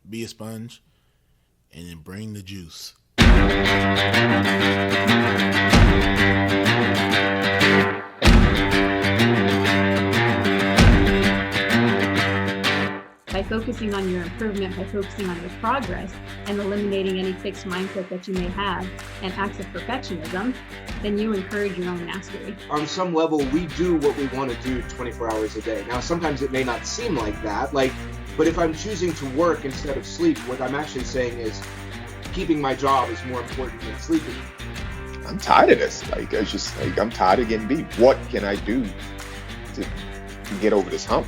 be a sponge, and then bring the juice. By focusing on your improvement, by focusing on your progress, and eliminating any fixed mindset that you may have and acts of perfectionism, then you encourage your own mastery. On some level, we do what we want to do 24 hours a day. Now, sometimes it may not seem like that, but if I'm choosing to work instead of sleep, what I'm actually saying is keeping my job is more important than sleeping. I'm tired of this. I'm tired of getting beat. What can I do to get over this hump?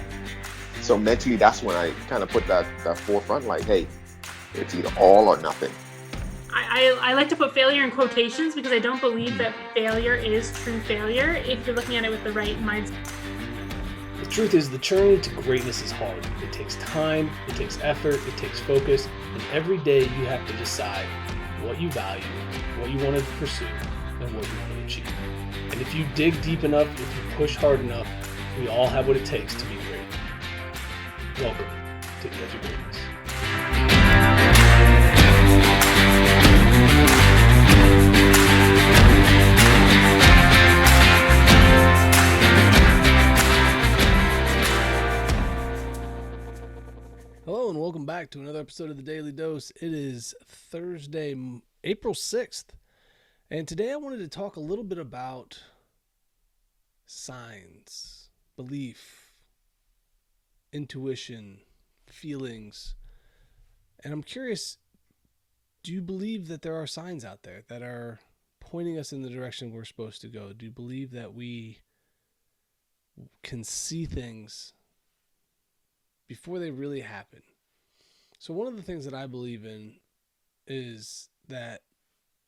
So mentally, that's when I kind of put that forefront, like, hey, it's either all or nothing. I like to put failure in quotations because I don't believe that failure is true failure if you're looking at it with the right mindset. The truth is, the journey to greatness is hard. It takes time, it takes effort, it takes focus, and every day you have to decide what you value, what you want to pursue, and what you want to achieve. And if you dig deep enough, if you push hard enough, we all have what it takes to be great. Welcome to the Edge of Greatness. Hello and welcome back to another episode of the Daily Dose. It is Thursday, April 6th, and today I wanted to talk a little bit about signs, belief, intuition, feelings. And I'm curious, do you believe that there are signs out there that are pointing us in the direction we're supposed to go? Do you believe that we can see things before they really happen? So one of the things that I believe in is that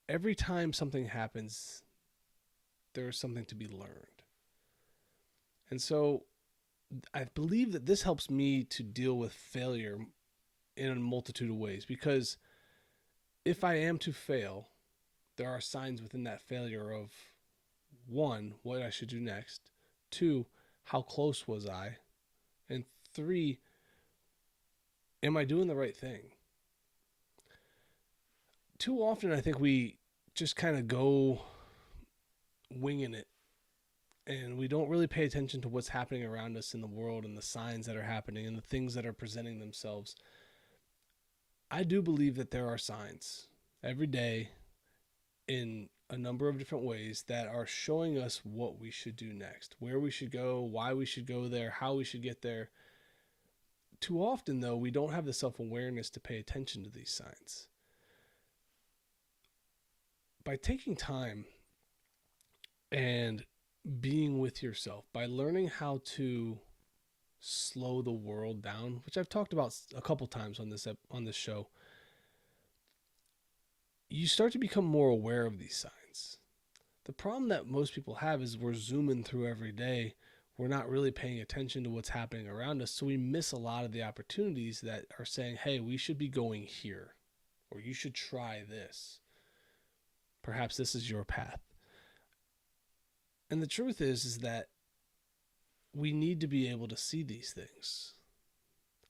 every time something happens, there is something to be learned. And so I believe that this helps me to deal with failure in a multitude of ways, because if I am to fail, there are signs within that failure of, one, what I should do next, two, how close was I, and three, am I doing the right thing? Too often I think we just kind of go winging it, and we don't really pay attention to what's happening around us in the world and the signs that are happening and the things that are presenting themselves. I do believe that there are signs every day in a number of different ways that are showing us what we should do next, where we should go, why we should go there, how we should get there. Too often, though, we don't have the self-awareness to pay attention to these signs. By taking time and being with yourself, by learning how to slow the world down, which I've talked about a couple times on this show, you start to become more aware of these signs. The problem that most people have is we're zooming through every day. We're not really paying attention to what's happening around us, so we miss a lot of the opportunities that are saying, hey, we should be going here, or you should try this. Perhaps this is your path. And the truth is that we need to be able to see these things.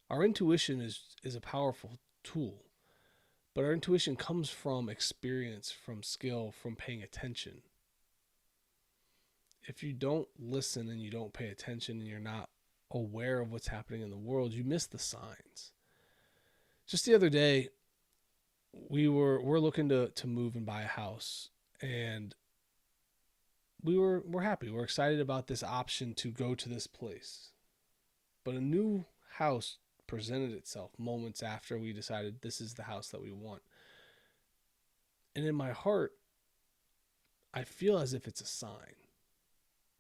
Our intuition is a powerful tool, but our intuition comes from experience, from skill, from paying attention. If you don't listen and you don't pay attention and you're not aware of what's happening in the world, you miss the signs. Just the other day, we're looking to move and buy a house, and we're happy. We're excited about this option to go to this place. But a new house presented itself moments after we decided this is the house that we want. And in my heart, I feel as if it's a sign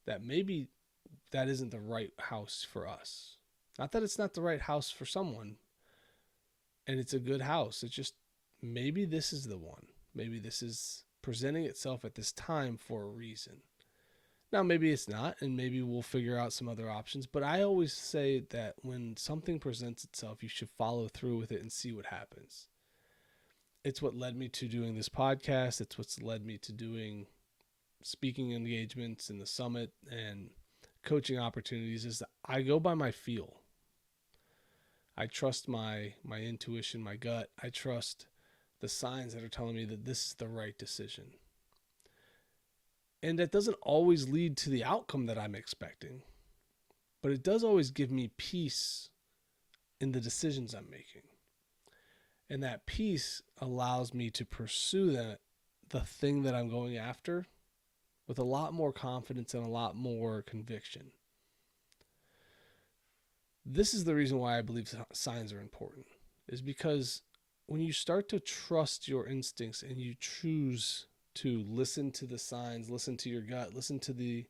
that maybe that isn't the right house for us. Not that it's not the right house for someone, and it's a good house. It's just maybe this is the one. Maybe this is presenting itself at this time for a reason. Now, maybe it's not, and maybe we'll figure out some other options. But I always say that when something presents itself, you should follow through with it and see what happens. It's what led me to doing this podcast. It's what's led me to doing speaking engagements in the summit and coaching opportunities. Is I go by my feel. I trust my intuition, my gut. I trust the signs that are telling me that this is the right decision. And that doesn't always lead to the outcome that I'm expecting, but it does always give me peace in the decisions I'm making. And that peace allows me to pursue the thing that I'm going after with a lot more confidence and a lot more conviction. This is the reason why I believe signs are important, is because when you start to trust your instincts and you choose to listen to the signs, listen to your gut, listen to the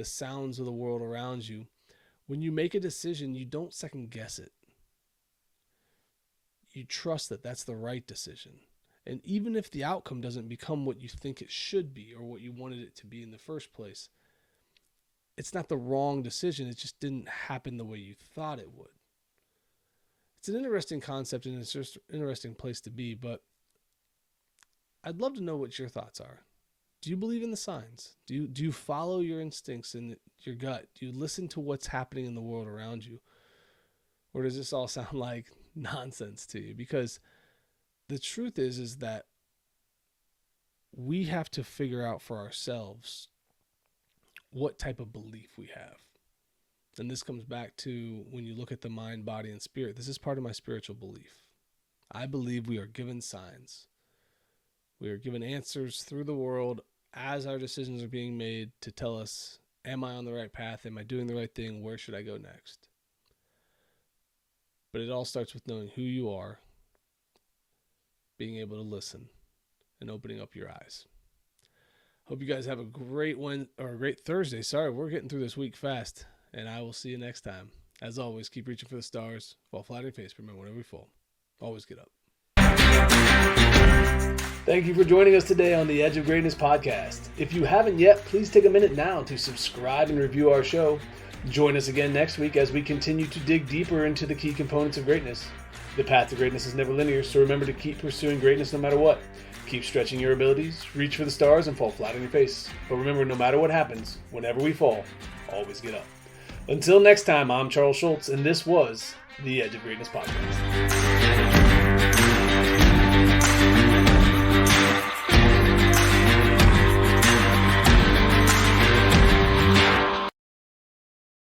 sounds of the world around you, when you make a decision, you don't second guess it. You trust that that's the right decision. And even if the outcome doesn't become what you think it should be or what you wanted it to be in the first place, it's not the wrong decision. It just didn't happen the way you thought it would. It's an interesting concept and it's just an interesting place to be, but I'd love to know what your thoughts are. Do you believe in the signs? Do you follow your instincts and your gut? Do you listen to what's happening in the world around you? Or does this all sound like nonsense to you? Because the truth is that we have to figure out for ourselves what type of belief we have. And this comes back to when you look at the mind, body, and spirit. This is part of my spiritual belief. I believe we are given signs. We are given answers through the world as our decisions are being made to tell us, am I on the right path? Am I doing the right thing? Where should I go next? But it all starts with knowing who you are, being able to listen, and opening up your eyes. Hope you guys have a great great Thursday. Sorry, we're getting through this week fast, and I will see you next time. As always, keep reaching for the stars, fall flat on your face, remember whenever we fall, always get up. Thank you for joining us today on the Edge of Greatness podcast. If you haven't yet, please take a minute now to subscribe and review our show. Join us again next week as we continue to dig deeper into the key components of greatness. The path to greatness is never linear, so remember to keep pursuing greatness no matter what. Keep stretching your abilities, reach for the stars, and fall flat on your face. But remember, no matter what happens, whenever we fall, always get up. Until next time, I'm Charles Schultz, and this was the Edge of Greatness podcast.